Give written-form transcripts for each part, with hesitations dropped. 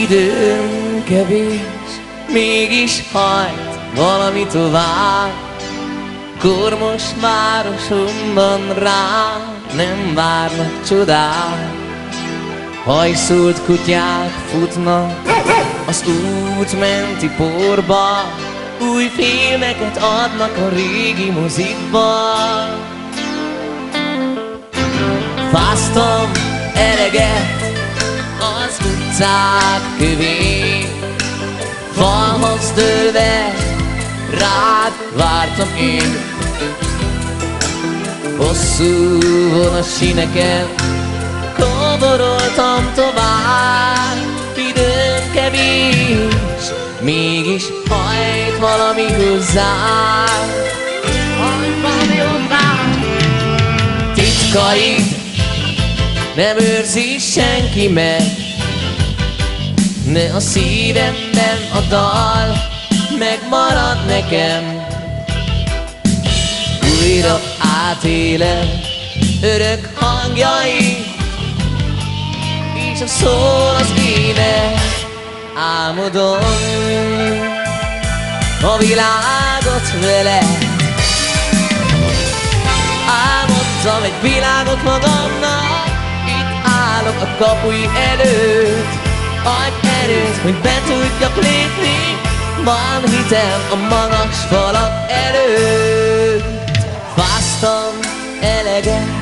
Időm kevés, mégis hajt valami tovább. Kor most városomban rám nem várnak csodák. Hajszult kutyák futnak az út menti porba, új filmeket adnak a régi mozikban. Fáztam eleget az utcák kövén, falhoz dőlve rád vártam én. Hosszú vonasíneken kóboroltam tovább. Időm kevés, mégis hajt valami hozzám. Hajt valami hozzám. Titkait nem őrzi senki meg, de a szívemben a dal megmarad nekem. Újra átélem örök hangjait, és a szól az ének. Álmodom a világot vele. Álmodtam egy világot magamnak, itt állok a kapui előtt. Adj erőt, hogy be tudjak lépni, van hitem a magas falak előtt. Fáztam eleget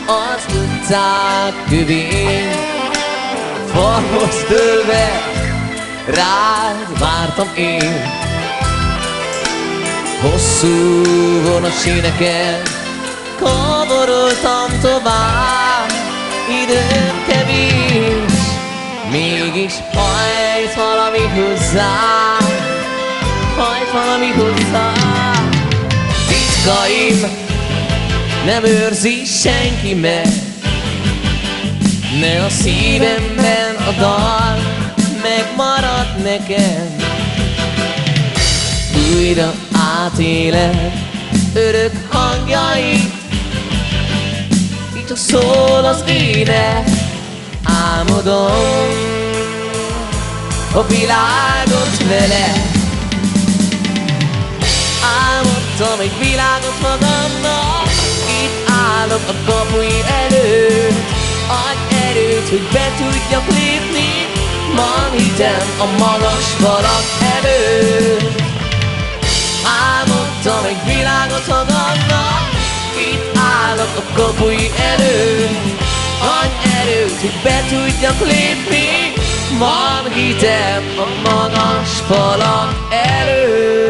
az utcák kövén, falhoz dőlve rád vártam én. Hosszú vonasíneken kóboroltam tovább. Időm kevés, mégis hajt valami hozzám. Hajt valami hozzám. Titkaim nem őrzi senki meg, de a szívemben a dal megmarad nekem. Újra átélem örök hangjait, így csak szól az ének. Álmodom a világot vele. Álmodtam egy világot magamnak, itt állok a kapui előtt. Adj erőt, hogy be tudjak lépni, van hitem a magas falak előtt. Álmodtam egy világot magamnak, itt állok a kapui előtt. Adj erőt, hogy be tudjak lépni, van hitem a magas falak előtt.